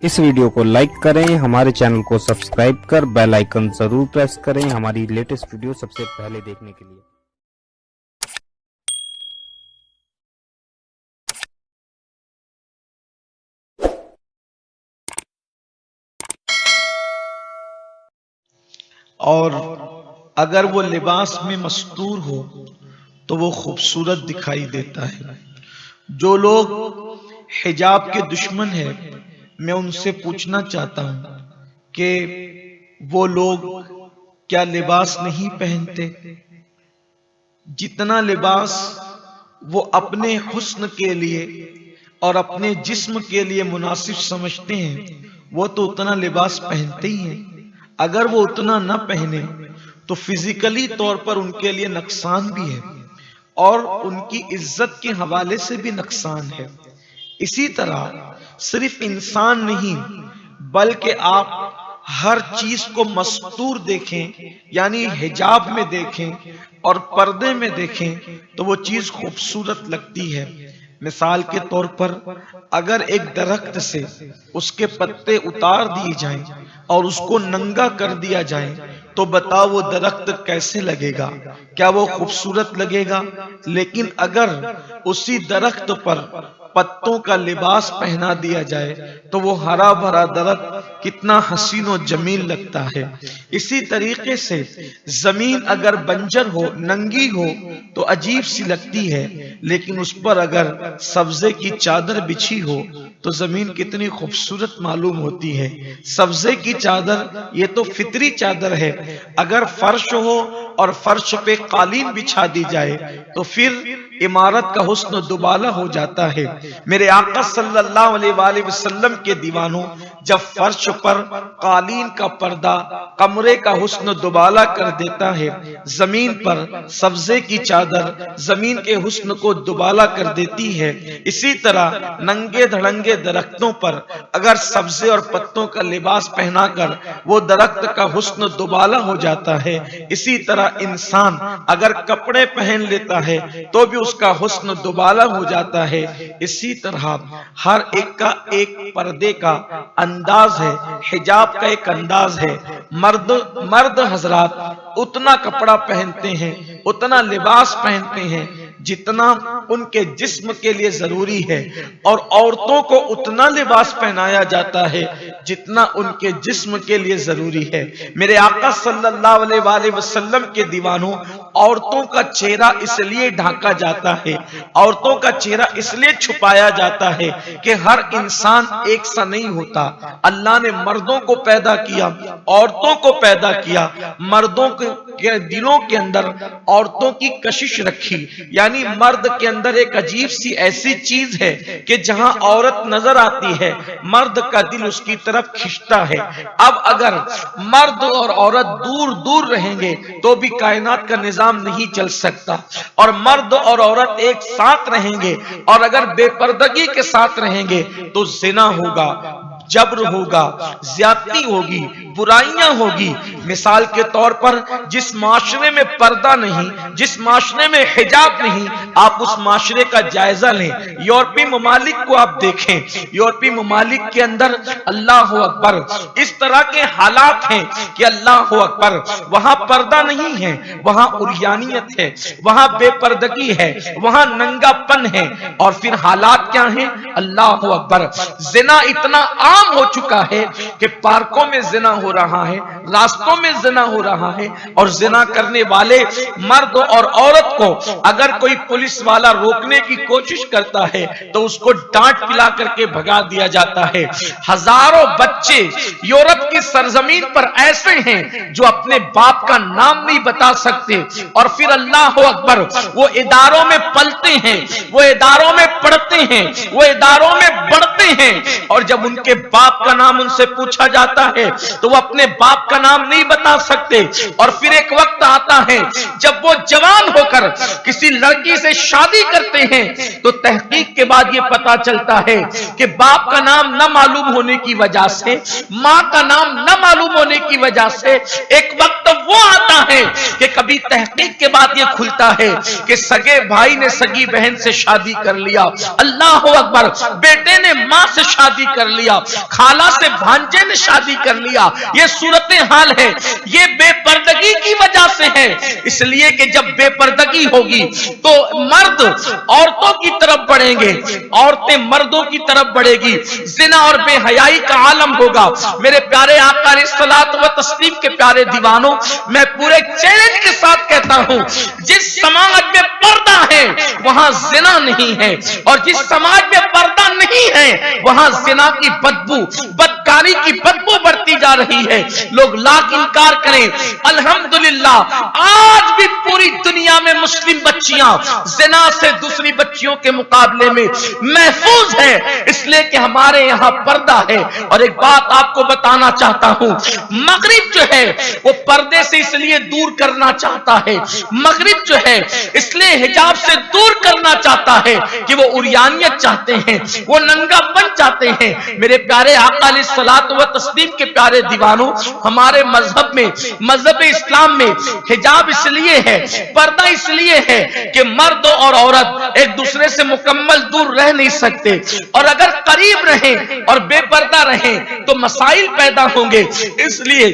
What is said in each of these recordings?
इस वीडियो को लाइक करें, हमारे चैनल को सब्सक्राइब कर बेल आइकन जरूर प्रेस करें हमारी लेटेस्ट वीडियो सबसे पहले देखने के लिए। और अगर वो लिबास में मस्तूर हो तो वो खूबसूरत दिखाई देता है। जो लोग हिजाब के दुश्मन हैं, मैं उनसे पूछना चाहता हूं कि वो लोग क्या लिबास नहीं पहनते? जितना लिबास वो अपने हुस्न के लिए और अपने जिस्म के लिए मुनासिब समझते हैं, वो तो उतना लिबास पहनते ही हैं। अगर वो उतना न पहने तो फिजिकली तौर पर उनके लिए नुकसान भी है और उनकी इज्जत के हवाले से भी नुकसान है। इसी तरह सिर्फ इंसान नहीं बल्कि आप हर चीज को मस्तूर देखें, यानी हिजाब में देखें और पर्दे में देखें तो वो चीज खूबसूरत लगती है। मिसाल के तौर पर अगर एक दरख्त से उसके पत्ते उतार दिए जाएं और उसको नंगा कर दिया जाए तो बताओ वो दरख्त कैसे लगेगा? क्या वो खूबसूरत लगेगा? लेकिन अगर उसी दरख्त पर पत्तों का लिबास पहना दिया जाए तो वो हरा भरा दरख्त कितना हसीन और जमील लगता है। इसी तरीके से जमीन अगर बंजर हो, नंगी हो तो अजीब सी लगती है, लेकिन उस पर अगर सब्जे की चादर बिछी हो तो जमीन कितनी खूबसूरत मालूम होती है। सब्जे की चादर ये तो फितरी चादर है। अगर फर्श हो और फर्श पे कालीन बिछा दी जाए तो फिर इमारत का हुस्न दुबाला हो जाता है। मेरे आका सल्लल्लाहु अलैहि वसल्लम के दीवानों, जब फर्श पर कालीन का पर्दा कमरे का हुस्न दुबाला कर देता है, जमीन पर सब्जे की चादर जमीन के हुस्न को दुबाला कर देती है, इसी तरह नंगे धड़ंगे दरख्तों पर अगर सब्जे और पत्तों का लिबास पहनाकर वो दरख्त का हुस्न दुबाला हो जाता है। इसी तरह इंसान अगर कपड़े पहन लेता है तो भी उसका हुस्न दुबाला हो जाता है। इसी तरह हर एक का एक पर्दे का अंदाज है, हिजाब का एक अंदाज है। मर्द हजरात उतना कपड़ा पहनते हैं, उतना लिबास पहनते हैं जितना उनके जिस्म के लिए जरूरी है, और औरतों को उतना लिबास पहनाया जाता है जितना उनके जिस्म के लिए जरूरी है। मेरे आका सल्लल्लाहु अलैहि वसल्लम के दीवानों, औरतों का चेहरा इसलिए ढांका जाता है, औरतों का चेहरा इसलिए छुपाया जाता है कि हर इंसान एक सा नहीं होता। अल्लाह ने मर्दों को पैदा किया, औरतों को पैदा किया, मर्दों के दिलों के अंदर औरतों की कशिश रखी, यानी मर्द के अंदर एक अजीब सी ऐसी चीज है कि जहां औरत नजर आती है मर्द का दिल उसकी तरफ खिंचता है। अब अगर मर्द और औरत दूर दूर रहेंगे तो भी कायनात का निजाम नहीं चल सकता, और मर्द और औरत एक साथ रहेंगे और अगर बेपर्दगी के साथ रहेंगे तो जिना होगा, जबर होगा, ज्यादती होगी, बुराइयां होगी। मिसाल के तौर पर जिस माशरे में पर्दा नहीं, जिस माशरे में हिजाब नहीं, आप उस माशरे का जायजा लें। यूरोपीय ममालिक को आप देखें, यूरोपीय ममालिक के अंदर अल्लाह अकबर इस तरह के हालात हैं कि अल्लाह अकबर, वहां पर्दा नहीं है, वहां उरियानियत है, वहां बेपर्दगी है, वहां नंगापन है, और फिर हालात क्या हैं? अल्लाह अकबर, जिना इतना आम हो चुका है कि पार्कों में जिना हो रहा है, रास्तों में जिना हो रहा है, और जिना करने वाले मर्द और औरत को अगर कोई पुलिस वाला रोकने की कोशिश करता है तो उसको डांट पिला करके भगा दिया जाता है। हजारों बच्चे यूरोप की सरजमीन पर ऐसे हैं जो अपने बाप का नाम नहीं बता सकते, और फिर अल्लाह अकबर वो इदारों में पलते हैं, वो इदारों में पढ़ते हैं, वो इदारों में बढ़ते हैं, और जब उनके बाप का नाम उनसे पूछा जाता है तो वो अपने बाप का नाम नहीं बता सकते। और फिर एक वक्त आता है जब वो जवान होकर किसी लड़की से शादी करते हैं तो तहकीक के बाद ये पता चलता है कि बाप का नाम न मालूम होने की वजह से, मां का नाम न मालूम होने की वजह से एक वक्त तो वो आता है कि कभी तहकीक के बाद ये खुलता है कि सगे भाई ने सगी बहन से शादी कर लिया, अल्लाह अकबर, बेटे ने मां से शादी कर लिया, खाला से भांजे ने शादी कर लिया। ये सूरत हाल है, ये बेपर्दगी की वजह से है। इसलिए कि जब बेपर्दगी होगी तो मर्द औरतों की तरफ बढ़ेंगे, औरतें मर्दों की तरफ बढ़ेगी, जिना और बेहयाई का आलम होगा। मेरे प्यारे आका अलैहिस्सलातु व तस्लीम के प्यारे दीवानों, मैं पूरे चैलेंज के साथ कहता हूं, जिस समाज में पर्दा है वहां जिना नहीं है, और जिस समाज में पर्दा नहीं है वहां जिना की बदबू, बदकारी की बदबू बढ़ती जा रही है। लोग लाख इनकार करें, अल्हम्दुलिल्लाह आज भी पूरी दुनिया में मुस्लिम बच्चियां जिना से दूसरी बच्चियों के मुकाबले में महफूज है, इसलिए कि हमारे यहां पर्दा है। और एक बात आपको बताना चाहता हूं, मगरिब जो है वो पर्दे से इसलिए दूर करना चाहता है, मगरिब जो है इसलिए हिजाब से दूर करना चाहता है कि वो उरियानियत चाहते हैं, वो नंगापन चाहते हैं। मेरे प्यारे आका अलैहिस्सलातु व तस्लीम के प्यारे दीवानों, हमारे मजहब में, मजहब इस्लाम में हिजाब इसलिए है, पर्दा इसलिए है कि मर्द और औरत एक दूसरे से मुकम्मल दूर रह नहीं सकते, और अगर करीब रहें और बेपर्दा रहें तो मसाइल पैदा होंगे। इसलिए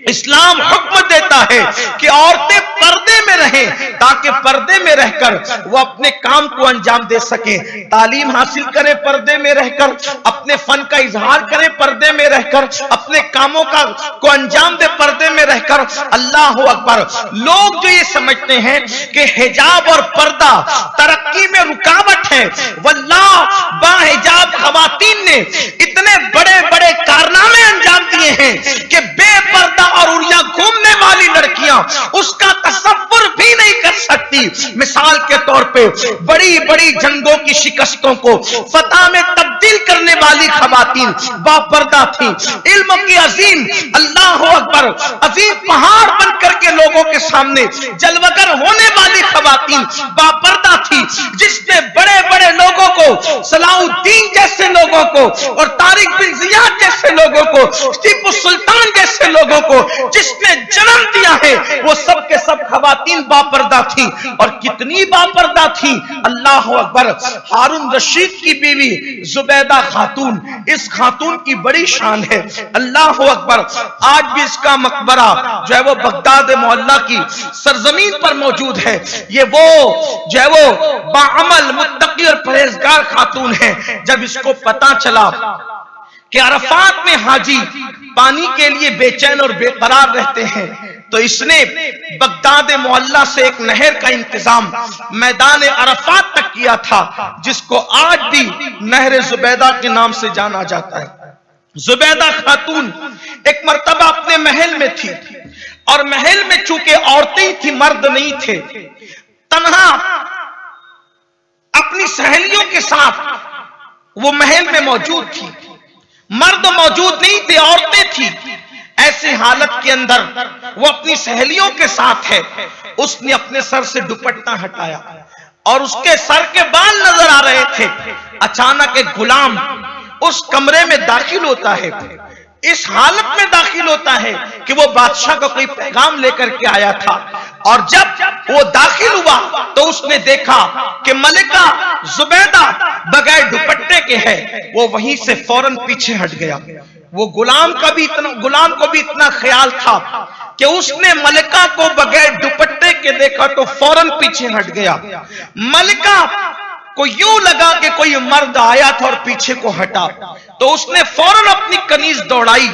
इस्लाम हुक्म देता है कि औरतें पर्दे में रहें, ताकि पर्दे में रहकर वो अपने काम को अंजाम दे सकें, तालीम हासिल करें पर्दे में रहकर, अपने फन का इजहार करें पर्दे में रहकर, अपने कामों को अंजाम दे पर्दे में रहकर। अल्लाह अकबर। लोग जो ये समझते हैं कि हिजाब और पर्दा तरक्की में रुकावट है, वल्लाह बाहिजाब खवातीन ने इतने बड़े बड़े कारनामे अंजाम दिए हैं कि बेपर्दा और उड़िया घूमने वाली लड़कियां उसका तसव्वुर भी नहीं कर सकती। मिसाल के तौर पे बड़ी बड़ी जंगों की शिकस्तों को फतह में तब्दील करने वाली खवातीन बापर्दा थी, इल्म की अजीम, अल्लाह अकबर, अजीम पहाड़ बन करके लोगों के सामने जलवगर होने वाली खवातीन बापर्दा थी, जिसने बड़े बड़े लोगों को, सलाउद्दीन जैसे लोगों को और तारिक बिन जियाद जैसे लोगों को, टीपू सुल्तान जैसे लोगों को जिसने जन्म दिया है, वो सब के सब खवातीन बापर्दा थी। और कितनी बापर्दा थी, अल्लाह अकबर। हारून रशीद की बीवी जुबैदा खातून, इस खातून की बड़ी शान है, अल्लाह अकबर। आज भी इसका मकबरा जो है वो बगदाद मोहल्ला की सरजमीन पर मौजूद है। ये वो जो है वो बाअमल, मुत्तकी और परहेजगार खातून है। जब इसको पता चला कि अरफात में हाजी पानी के लिए बेचैन और बेकरार रहते हैं, तो इसने बगदाद मोहल्ला से एक नहर का इंतजाम मैदान अरफात तक किया था, जिसको आज भी नहर जुबैदा के नाम से जाना जाता है। जुबैदा खातून एक मर्तबा अपने महल में थी, और महल में चूंकि औरतें ही थी, मर्द नहीं थे, तन्हा अपनी सहेलियों के साथ वो महल में मौजूद थी, मर्द मौजूद नहीं थे, औरतें थी। ऐसी हालत के अंदर वो अपनी सहेलियों के साथ है। उसने अपने सर से दुपट्टा हटाया और उसके सर के बाल नजर आ रहे थे। अचानक एक गुलाम उस कमरे में दाखिल होता है, इस हालत में दाखिल होता है कि वो बादशाह का कोई पैगाम लेकर के आया था। और जब वो दाखिल हुआ तो उसने देखा कि मलिका जुबैदा बगैर दुपट्टे के है। वो वहीं से फौरन पीछे हट गया। वो गुलाम को भी इतना ख्याल था कि उसने मलिका को बगैर दुपट्टे के देखा तो फौरन पीछे हट गया। मलिका को यूं लगा कि कोई मर्द आया था और पीछे को हटा, तो उसने फौरन अपनी कनीज दौड़ाई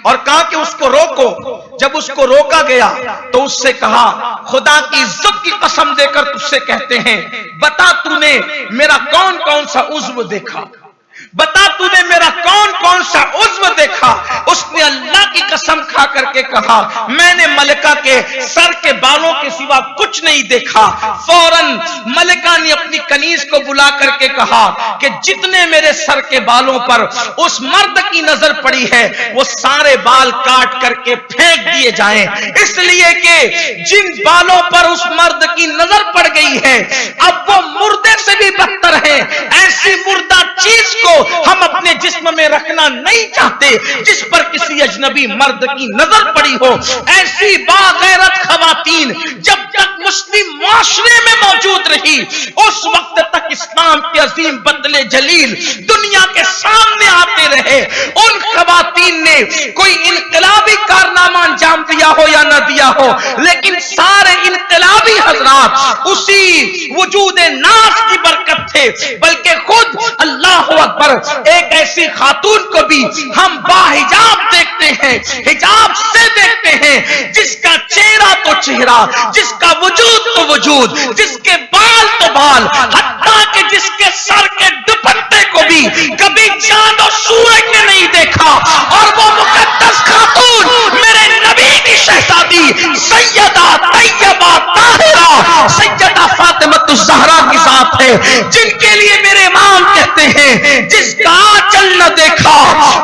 और कहा कि उसको रोको। जब उसको रोका गया तो उससे कहा, खुदा की इज्जत की कसम देकर तुझसे कहते हैं, बता तूने मेरा कौन कौन सा उज्व देखा, बता तूने मेरा कौन कौन सा उज्व देखा। उसने अल्लाह की कसम खा करके कहा, मैंने मलिका के सर के बालों के सिवा कुछ नहीं देखा। फौरन मलिका ने अपनी कनीज को बुला करके कहा कि जितने मेरे सर के बालों पर उस मर्द की नजर पड़ी है वो सारे बाल काट करके फेंक दिए जाएं, इसलिए कि जिन बालों पर उस मर्द की नजर पड़ गई है अब वो मुर्दे से भी बदतर है। ऐसी मुर्दा चीज को हम अपने जिस्म में रखना नहीं चाहते जिस पर किसी अजनबी मर्द की नजर पड़ी हो। ऐसी बागैरत खवातीन जब तक मुस्लिम माशरे में मौजूद रही उस वक्त तक इस्लाम के अजीम बदले जलील दुनिया के सामने आते रहे। उन खवातीन ने कोई इनकलाबी कारनामा अंजाम दिया हो या न दिया हो, लेकिन सारे इनकलाबी हजरात उसी वजूदे नास की बरकत थे। बल्कि खुद अल्लाह अकबर एक ऐसी खातून को भी हम बाहिजाब देखते हैं, हिजाब से देखते हैं, जिसका चेहरा तो चेहरा, जिसका वजूद तो वजूद, जिसके बाल तो बाल, हत्ता कि जिसके सर के दुपट्टे को भी कभी चांद और सूरज ने नहीं देखा। और वो मुकद्दस खातून मेरे नबी की शहजादी सैयदा तैयबा ताहिरा सैयदा फातिमा ज़हरा की जात है, जिनके लिए मेरे इमाम कहते हैं जिसका आंचल न देखा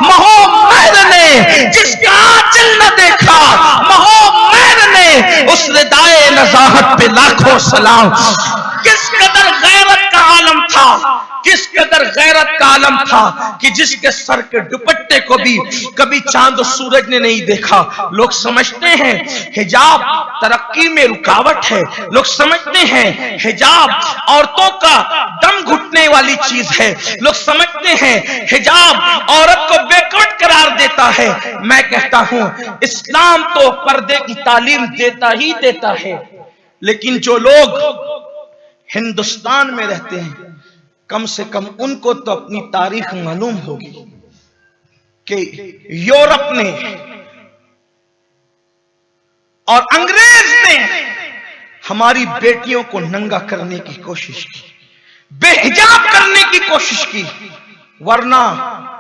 मोहम्मद ने, जिसका आंचल न देखा मोहम्मद ने, उस रिदाए नज़ाहत पे लाखों सलाम। किस कदर गैरत का आलम था, किस कदर गैरत का आलम था कि जिसके सर के दुपट्टे को भी कभी चांद और सूरज ने नहीं देखा। लोग समझते हैं हिजाब तरक्की में रुकावट है, लोग समझते हैं हिजाब औरतों का दम घुटने वाली चीज है, लोग समझते हैं हिजाब औरत को बैकवर्ड करार देता है। मैं कहता हूं इस्लाम तो पर्दे की तालीम देता ही देता है, लेकिन जो लोग हिंदुस्तान में रहते हैं कम से कम उनको तो अपनी तारीख मालूम होगी कि यूरोप ने और अंग्रेज ने हमारी बेटियों को नंगा करने की कोशिश की, बेहिजाब करने की कोशिश की। वरना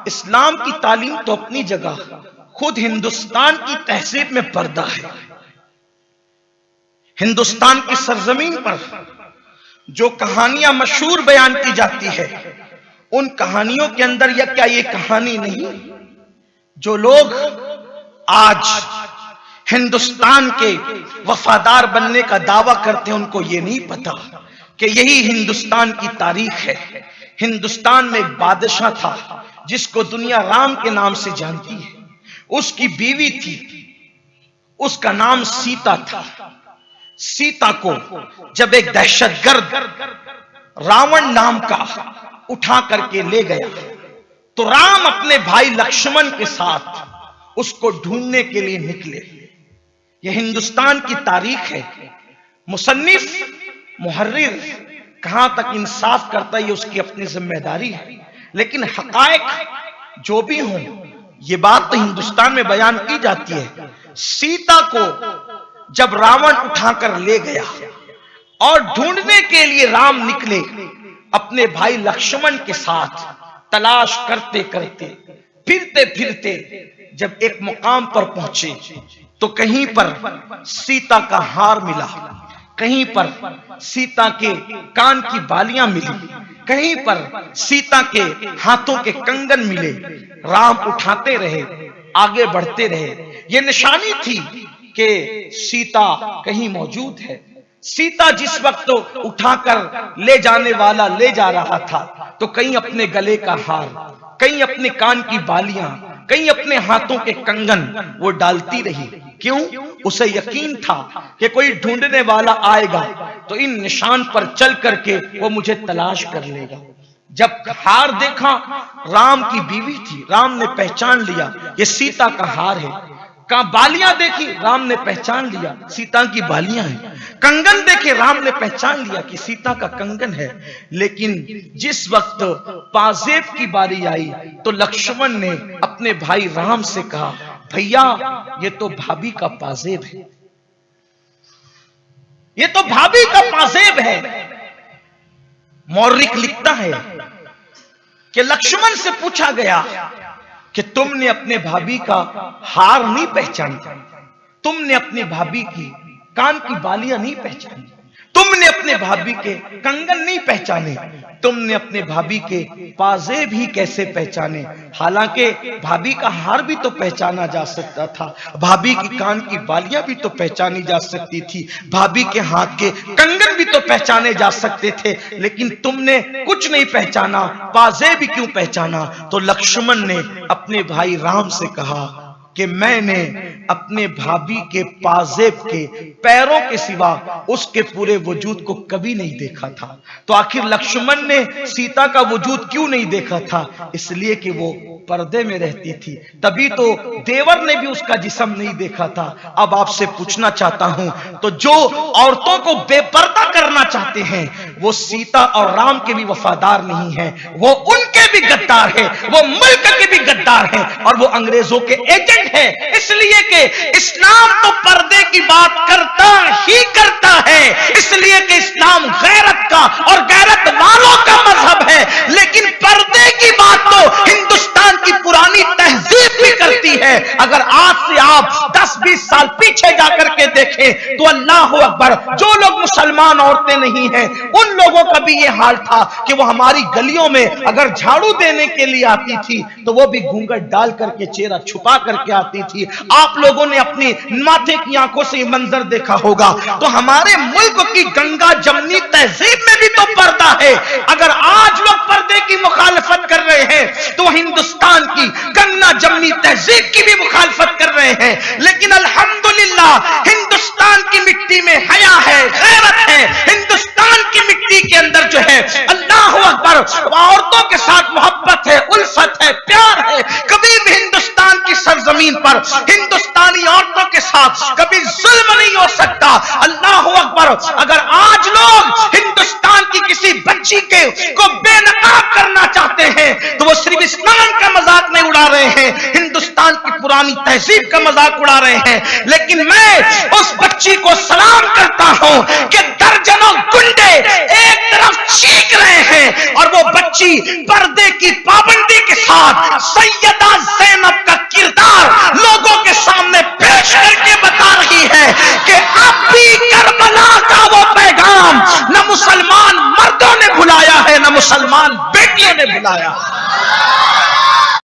इस्लाम की तालीम तो अपनी जगह, खुद हिंदुस्तान की तहजीब में पर्दा है। हिंदुस्तान की सरजमीन पर जो कहानियां मशहूर बयान की जाती है उन कहानियों के अंदर या क्या ये कहानी नहीं, जो लोग आज हिंदुस्तान के वफादार बनने का दावा करते हैं उनको ये नहीं पता कि यही हिंदुस्तान की तारीख है। हिंदुस्तान में एक बादशाह था जिसको दुनिया राम के नाम से जानती है, उसकी बीवी थी, उसका नाम सीता था। सीता को जब एक दहशतगर्द रावण नाम का उठा करके ले गया तो राम अपने भाई लक्ष्मण के साथ उसको ढूंढने के लिए निकले। यह हिंदुस्तान की तारीख है। मुसन्निफ मुहर्रिर कहां तक इंसाफ करता है ये उसकी अपनी जिम्मेदारी है, लेकिन हकायक जो भी हों ये बात तो हिंदुस्तान में बयान की जाती है। सीता को जब रावण उठाकर ले गया और ढूंढने के लिए राम निकले अपने भाई लक्ष्मण के साथ, तलाश करते करते फिरते फिरते जब एक मुकाम पर पहुंचे तो कहीं पर सीता का हार मिला, कहीं पर सीता के कान की बालियां मिली, कहीं पर सीता के हाथों के कंगन मिले। राम उठाते रहे, आगे बढ़ते रहे। यह निशानी थी कि सीता कहीं मौजूद है। सीता जिस वक्त उठाकर ले जाने वाला ले जा रहा था तो कहीं अपने गले का हार, कहीं अपने कान की बालियां, कहीं अपने हाथों के कंगन वो डालती रही। क्यों? उसे यकीन था कि कोई ढूंढने वाला आएगा तो इन निशान पर चल करके वो मुझे तलाश कर लेगा। जब हार देखा, राम की बीवी थी, राम ने पहचान लिया ये सीता का हार है। का बालियां देखी, राम ने पहचान लिया सीता की बालियां हैं। कंगन देखे, राम ने पहचान लिया कि सीता का कंगन है। लेकिन जिस वक्त पाजेब की बारी आई तो लक्ष्मण ने अपने भाई राम से कहा, भैया ये तो भाभी का पाजेब है, ये तो भाभी का पाजेब है। मौर्रिक लिखता है कि लक्ष्मण से पूछा गया कि तुमने अपने भाभी का हार नहीं पहचाना, तुमने अपनी भाभी की कान की बालियां नहीं पहचानी, तुमने अपने भाभी के कंगन नहीं पहचाने, तुमने अपने भाभी के पाजेब ही कैसे पहचाने। हालांकि भाभी का हार भी तो पहचाना जा सकता था, भाभी की कान की बालियां भी तो पहचानी जा सकती थी, भाभी के हाथ के कंगन भी तो पहचाने जा सकते थे, लेकिन तुमने कुछ नहीं पहचाना, पाजेब भी क्यों पहचाना। तो लक्ष्मण ने अपने भाई राम से कहा कि मैंने अपने भाभी के पाजेब के पैरों के सिवा उसके पूरे वजूद को कभी नहीं देखा था। तो आखिर लक्ष्मण ने सीता का वजूद क्यों नहीं देखा था? इसलिए कि वो पर्दे में रहती थी, तभी तो देवर ने भी उसका जिस्म नहीं देखा था। अब आपसे पूछना चाहता हूं, तो जो औरतों को बेपर्दा करना चाहते हैं वो सीता और राम के भी वफादार नहीं है, वो उनके भी गद्दार है, वो मुल्क के भी गद्दार है और वो अंग्रेजों के एजेंट है। इसलिए कि इस्लाम तो पर्दे की बात करता ही करता है, इसलिए कि इस्लाम गैरत का और गैरत वालों का मजहब है, लेकिन पर्दे की बात तो हिंदुस्तान की पुरानी तहजीब भी करती है। अगर आज से आप 10-20 साल पीछे जाकर के देखें तो अल्लाह अकबर, जो लोग मुसलमान औरतें नहीं हैं उन लोगों का भी ये हाल था कि वो हमारी गलियों में अगर झाड़ू देने के लिए आती थी तो वो भी घूंघट डाल करके, चेहरा छुपा करके आती थी। आप लोगों ने अपनी माथे की आंखों से मंजर देखा होगा। तो हमारे मुल्क की गंगा जमनी तहजीब में भी तो पर्दा है। अगर आज लोग पर्दे की मुखालफत कर रहे हैं तो हिंदुस्तान की गंगा जमनी तहजीब की भी मुखालफत कर रहे हैं। लेकिन अल्हम्दुलिल्लाह हिंदुस्तान की मिट्टी में हया है, गैरत है, हिंदुस्तान की मिट्टी के अंदर जो है अल्लाह अकबर औरतों के साथ मोहब्बत है, उल्फत है, प्यार है। कभी भी हिंदुस्तान की सरजमीन पर हिंदुस्तानी औरतों के साथ कभी जुल्म नहीं हो सकता। अल्लाह अकबर, अगर आज लोग हिंदुस्तान की किसी बच्ची के को बेनकाब करना चाहते हैं तो वो सिर्फ इस्लाम का मजाक नहीं उड़ा रहे हैं, हिंदुस्तान की पुरानी तहजीब का मजाक उड़ा रहे हैं। लेकिन मैं उस बच्ची को सलाम करता हूं कि दर्जनों गुंडे एक तरफ चीख रहे हैं और वो बच्ची पर्दे की पाबंदी के साथ सैयदा ज़ैनब का किरदार लोगों के सामने पेश करके बता रही है कि अब भी करबला का वो पैगाम न मुसलमान मर्दों ने भुलाया है, न मुसलमान बेटियों ने भुलाया।